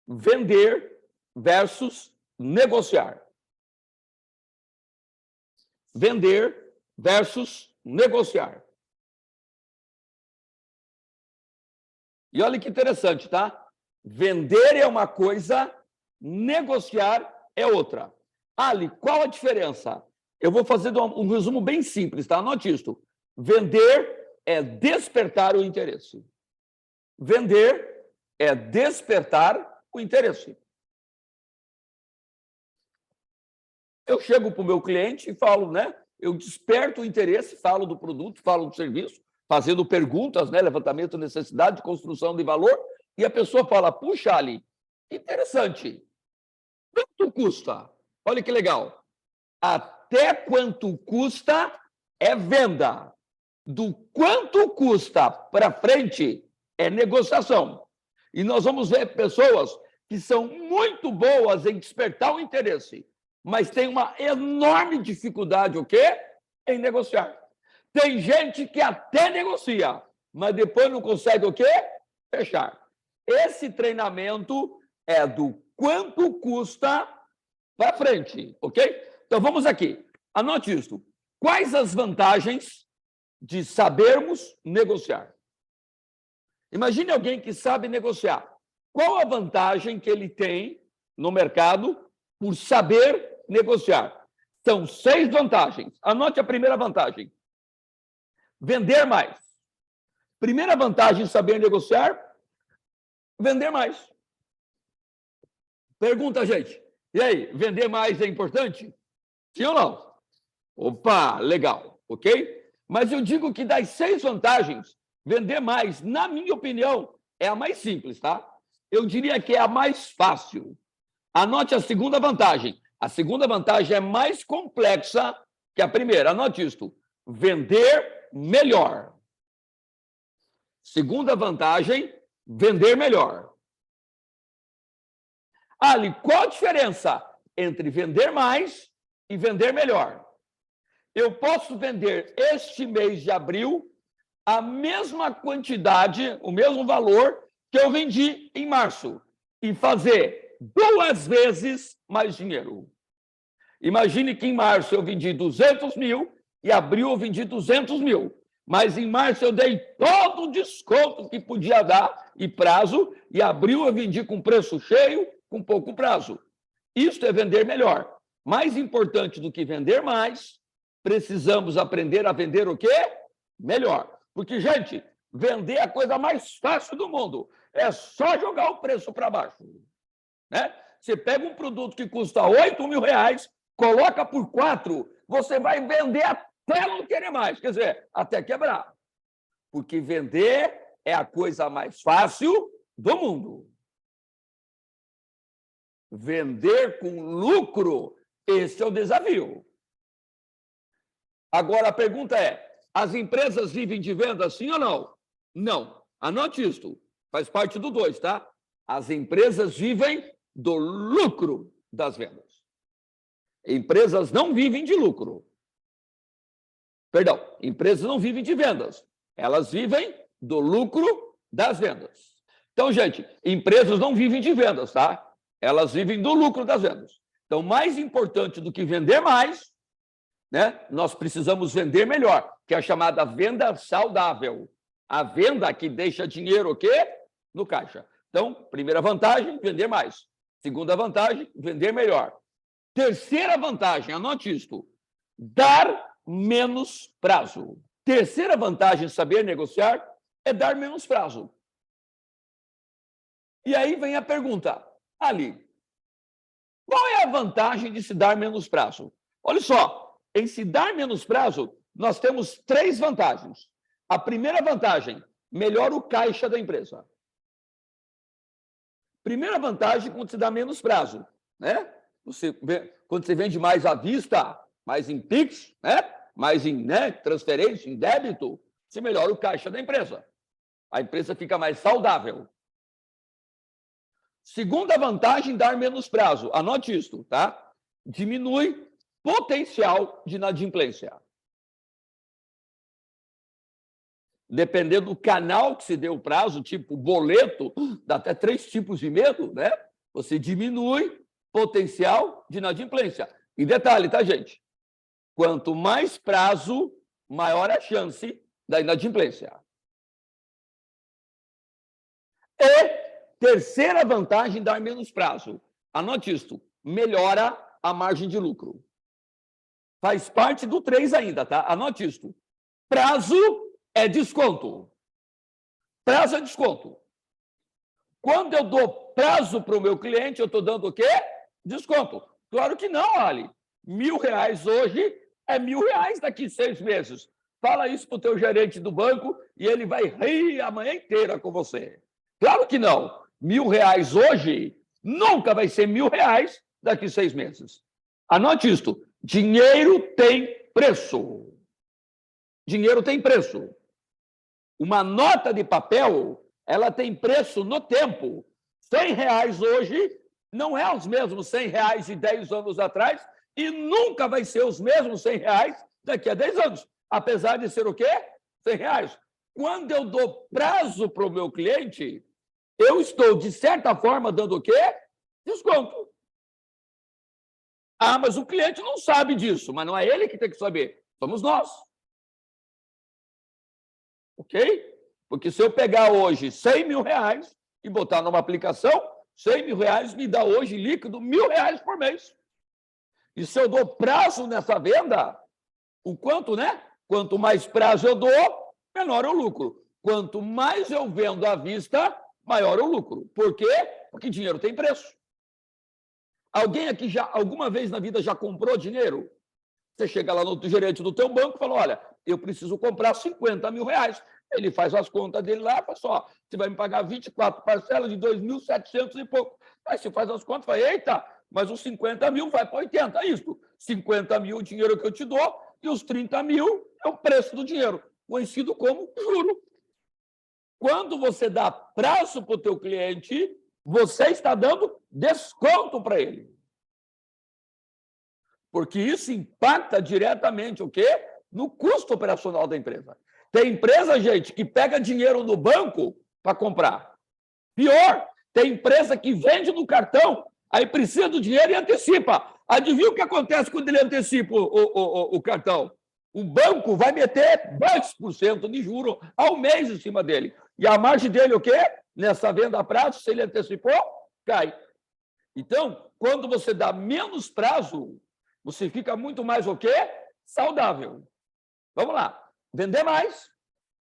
vender versus negociar. Vender versus negociar. E olha que interessante, tá? Vender é uma coisa, negociar é outra. Ali, qual a diferença? Eu vou fazer um resumo bem simples, tá? Anote isso. Vender é despertar o interesse. Vender é despertar o interesse. Eu chego para o meu cliente e falo, né? Eu desperto o interesse, falo do produto, falo do serviço, fazendo perguntas, né? Levantamento de necessidade, construção de valor, e a pessoa fala, puxa, Ali, interessante. Quanto custa? Olha que legal. Até quanto custa é venda. Do quanto custa para frente é negociação. E nós vamos ver pessoas que são muito boas em despertar o interesse, mas têm uma enorme dificuldade, o quê? Em negociar. Tem gente que até negocia, mas depois não consegue o quê? Fechar. Esse treinamento é do quanto custa para frente, ok? Então, vamos aqui. Anote isso. Quais as vantagens de sabermos negociar? Imagine alguém que sabe negociar. Qual a vantagem que ele tem no mercado por saber negociar? São 6 vantagens. Anote a primeira vantagem. Vender mais. Primeira vantagem de saber negociar, vender mais. Pergunta, gente. E aí, vender mais é importante? Sim ou não? Opa, legal, ok? Mas eu digo que das 6 vantagens, vender mais, na minha opinião, é a mais simples, tá? Eu diria que é a mais fácil. Anote a segunda vantagem. A segunda vantagem é mais complexa que a primeira. Anote isto. Vender melhor. Segunda vantagem, vender melhor. Ali, qual a diferença entre vender mais e vender melhor? Eu posso vender este mês de abril a mesma quantidade, o mesmo valor que eu vendi em março e fazer 2 vezes mais dinheiro. Imagine que em março eu vendi 200 mil e em abril eu vendi 200 mil. Mas em março eu dei todo o desconto que podia dar e prazo, e em abril eu vendi com preço cheio, com pouco prazo. Isso é vender melhor. Mais importante do que vender mais, precisamos aprender a vender o quê? Melhor. Porque, gente, vender é a coisa mais fácil do mundo. É só jogar o preço para baixo. Né? Você pega um produto que custa 8 mil reais, coloca por 4, você vai vender até não querer mais, quer dizer, até quebrar. Porque vender é a coisa mais fácil do mundo. Vender com lucro, esse é o desafio. Agora, a pergunta é, as empresas vivem de venda, sim ou não? Não. Anote isto, faz parte do 2, tá? As empresas vivem do lucro das vendas. Empresas não vivem de lucro. Perdão, empresas não vivem de vendas. Elas vivem do lucro das vendas. Então, gente, empresas não vivem de vendas, tá? Elas vivem do lucro das vendas. Então, mais importante do que vender mais, né? Nós precisamos vender melhor, que é a chamada venda saudável. A venda que deixa dinheiro o quê? No caixa. Então, primeira vantagem, vender mais. Segunda vantagem, vender melhor. Terceira vantagem, anote isto, dar menos prazo. Terceira vantagem de saber negociar é dar menos prazo. E aí vem a pergunta, Ali, qual é a vantagem de se dar menos prazo? Olha só, em se dar menos prazo, nós temos 3 vantagens. A primeira vantagem, melhora o caixa da empresa. Primeira vantagem quando se dá menos prazo, né? Quando você vende mais à vista, mais em Pix, né? Mais em, né, transferência, em débito, você melhora o caixa da empresa. A empresa fica mais saudável. Segunda vantagem, dar menos prazo. Anote isso, tá? Diminui potencial de inadimplência. Dependendo do canal que se deu o prazo, tipo boleto, dá até 3 tipos de medo, né? você diminui potencial de inadimplência. E detalhe, tá, gente? Quanto mais prazo, maior a chance da inadimplência. E terceira vantagem, dar menos prazo. Anote isto, melhora a margem de lucro. Faz parte do 3 ainda, tá? Anote isto. Prazo é desconto. Prazo é desconto. Quando eu dou prazo para o meu cliente, eu estou dando o quê? Desconto. Claro que não, Ali. R$ 1.000 hoje é R$ 1.000 daqui 6 meses. Fala isso para o teu gerente do banco e ele vai rir a manhã inteira com você. Claro que não. R$ 1.000 hoje nunca vai ser R$ 1.000 daqui 6 meses. Anote isto. Dinheiro tem preço. Dinheiro tem preço. Uma nota de papel, ela tem preço no tempo. R$ 100 hoje não é os mesmos R$ 100 de 10 anos atrás e nunca vai ser os mesmos R$ 100 daqui a 10 anos. Apesar de ser o quê? R$ 100. Quando eu dou prazo para o meu cliente, eu estou, de certa forma, dando o quê? Desconto. Ah, mas o cliente não sabe disso, mas não é ele que tem que saber, somos nós. Ok? Porque se eu pegar hoje R$ 100.000 e botar numa aplicação, R$ 100.000 me dá hoje líquido R$ 1.000 por mês. E se eu dou prazo nessa venda, o quanto, né? Quanto mais prazo eu dou, menor é o lucro. Quanto mais eu vendo à vista, maior é o lucro. Por quê? Porque dinheiro tem preço. Alguém aqui já, alguma vez na vida, já comprou dinheiro? Você chega lá no gerente do teu banco e fala, olha, eu preciso comprar R$ 50.000. Ele faz as contas dele lá, fala só, você vai me pagar 24 parcelas de 2.700 e pouco. Aí você faz as contas e fala, eita, mas os 50.000 vai para 80. É isso, 50.000 é o dinheiro que eu te dou e os 30.000 é o preço do dinheiro, conhecido como juro. Quando você dá prazo para o teu cliente, você está dando desconto para ele. Porque isso impacta diretamente o quê? No custo operacional da empresa. Tem empresa, gente, que pega dinheiro no banco para comprar. Pior, tem empresa que vende no cartão, aí precisa do dinheiro e antecipa. Adivinha o que acontece quando ele antecipa o cartão? O banco vai meter 2% de juros ao mês em cima dele. E a margem dele, o quê? Nessa venda a prazo, se ele antecipou, cai. Então, quando você dá menos prazo, você fica muito mais o quê? Saudável. Vamos lá. Vender mais,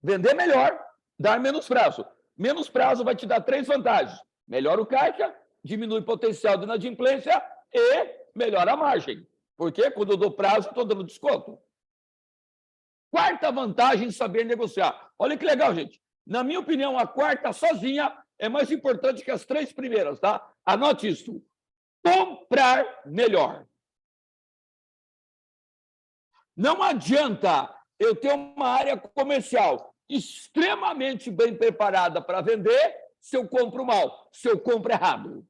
vender melhor, dar menos prazo. Menos prazo vai te dar 3 vantagens. Melhora o caixa, diminui o potencial de inadimplência e melhora a margem. Porque quando eu dou prazo, estou dando desconto. Quarta vantagem, saber negociar. Olha que legal, gente. Na minha opinião, a quarta sozinha é mais importante que as 3 primeiras, tá? Anote isso. Comprar melhor. Não adianta eu ter uma área comercial extremamente bem preparada para vender se eu compro mal, se eu compro errado.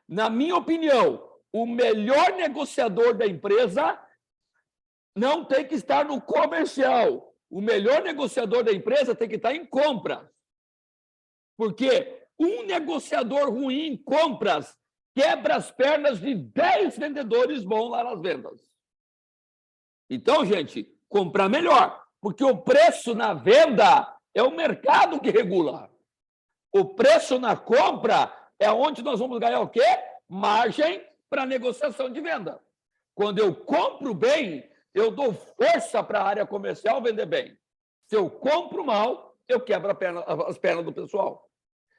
Na minha opinião, o melhor negociador da empresa não tem que estar no comercial. O melhor negociador da empresa tem que estar em compras. Porque um negociador ruim em compras quebra as pernas de 10 vendedores bons lá nas vendas. Então, gente, comprar melhor, porque o preço na venda é o mercado que regula. O preço na compra é onde nós vamos ganhar o quê? Margem para negociação de venda. Quando eu compro bem, eu dou força para a área comercial vender bem. Se eu compro mal, eu quebro as pernas do pessoal.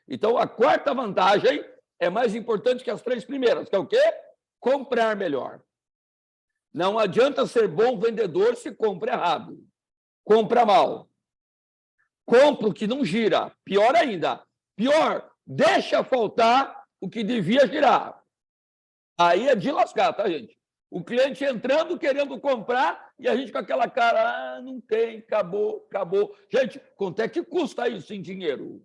Então, a quarta vantagem é mais importante que as 3 primeiras, que é o quê? Comprar melhor. Não adianta ser bom vendedor se compra errado. Compra mal. Compra o que não gira. Pior ainda. Pior, deixa faltar o que devia girar. Aí é de lascar, tá, gente? O cliente entrando, querendo comprar, e a gente com aquela cara, não tem, acabou, acabou. Gente, quanto é que custa isso em dinheiro?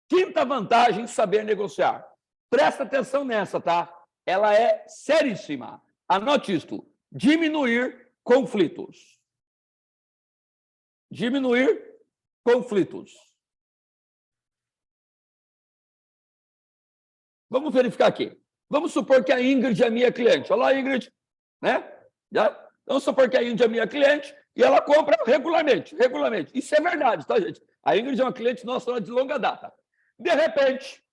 Quinta vantagem, saber negociar. Presta atenção nessa, tá? Ela é seríssima. Anote isto. Diminuir conflitos. Diminuir conflitos. Vamos verificar aqui. Vamos supor que a Ingrid é minha cliente. Olá, Ingrid. Né? Já? Vamos supor que a Ingrid é minha cliente e ela compra regularmente. Isso é verdade, tá, gente? A Ingrid é uma cliente nossa de longa data. De repente,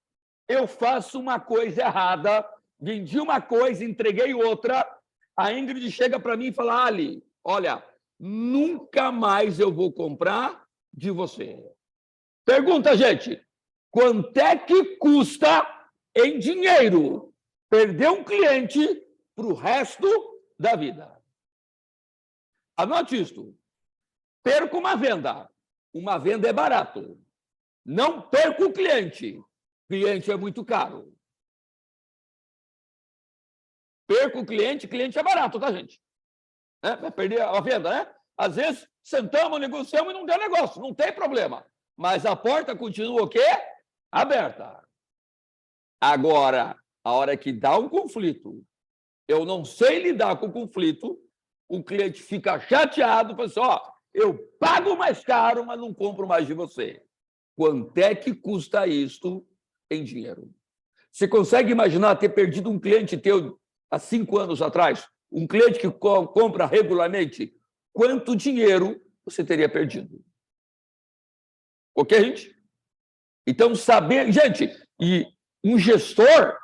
eu faço uma coisa errada, vendi uma coisa, entreguei outra, a Ingrid chega para mim e fala, Ali, olha, nunca mais eu vou comprar de você. Pergunta, gente, quanto é que custa em dinheiro perder um cliente para o resto da vida? Anote isto. Perco uma venda. Uma venda é barato. Não perco o cliente. Cliente é muito caro. Perco o cliente é barato, tá, gente? Vai perder a venda, né? Às vezes, sentamos, negociamos e não deu negócio, não tem problema. Mas a porta continua o quê? Aberta. Agora, a hora que dá um conflito, eu não sei lidar com o conflito, o cliente fica chateado, fala assim, ó, eu pago mais caro, mas não compro mais de você. Quanto é que custa isto em dinheiro? Você consegue imaginar ter perdido um cliente teu há 5 anos atrás? Um cliente que compra regularmente? Quanto dinheiro você teria perdido? Ok, gente? Então, saber... Gente, e um gestor,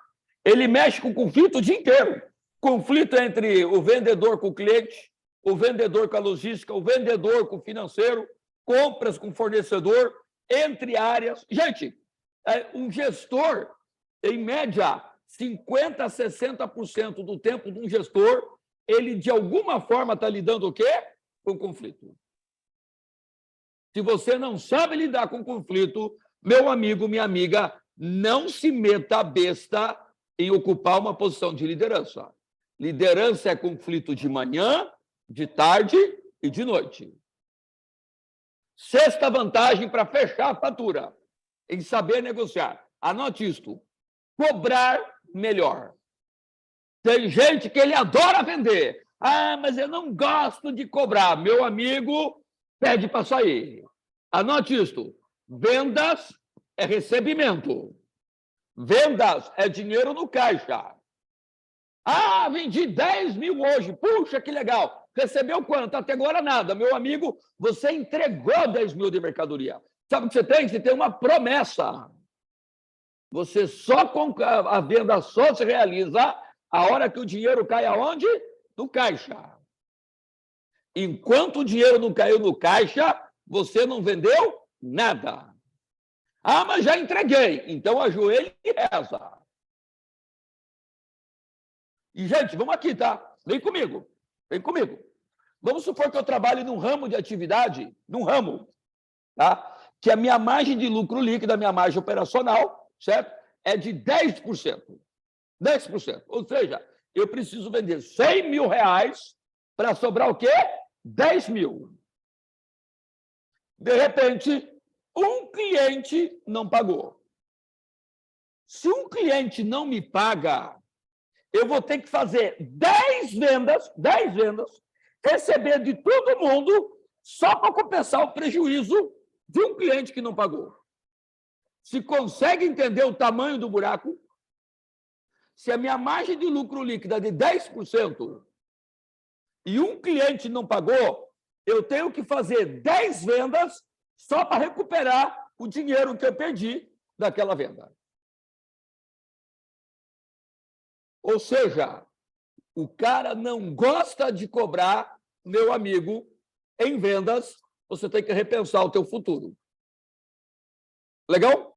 ele mexe com conflito o dia inteiro. Conflito entre o vendedor com o cliente, o vendedor com a logística, o vendedor com o financeiro, compras com o fornecedor, entre áreas. Gente, um gestor, em média, 50% a 60% do tempo de um gestor, ele, de alguma forma, está lidando o quê? Com conflito. Se você não sabe lidar com conflito, meu amigo, minha amiga, não se meta a besta em ocupar uma posição de liderança. Liderança é conflito de manhã, de tarde e de noite. Sexta vantagem para fechar a fatura, em saber negociar. Anote isto. Cobrar melhor. Tem gente que ele adora vender. Ah, mas eu não gosto de cobrar. Meu amigo, pede para sair. Anote isto. Vendas é recebimento. Vendas é dinheiro no caixa. Ah, vendi 10 mil hoje. Puxa, que legal. Recebeu quanto? Até agora nada. Meu amigo, você entregou 10 mil de mercadoria. Sabe o que você tem? Você tem uma promessa. Você só a venda só se realiza a hora que o dinheiro cai aonde? No caixa. Enquanto o dinheiro não caiu no caixa, você não vendeu nada. Ah, mas já entreguei. Então ajoelhe e reza. E, gente, vamos aqui, tá? Vem comigo. Vem comigo. Vamos supor que eu trabalhe num ramo de atividade, tá? Que a minha margem de lucro líquido, a minha margem operacional, certo? É de 10%. 10%. Ou seja, eu preciso vender 100 mil reais para sobrar o quê? 10 mil. De repente, um cliente não pagou. Se um cliente não me paga, eu vou ter que fazer 10 vendas, receber de todo mundo só para compensar o prejuízo de um cliente que não pagou. Se consegue entender o tamanho do buraco, se a minha margem de lucro líquida é de 10% e um cliente não pagou, eu tenho que fazer 10 vendas só para recuperar o dinheiro que eu perdi daquela venda. Ou seja, o cara não gosta de cobrar, meu amigo, em vendas, você tem que repensar o teu futuro. Legal?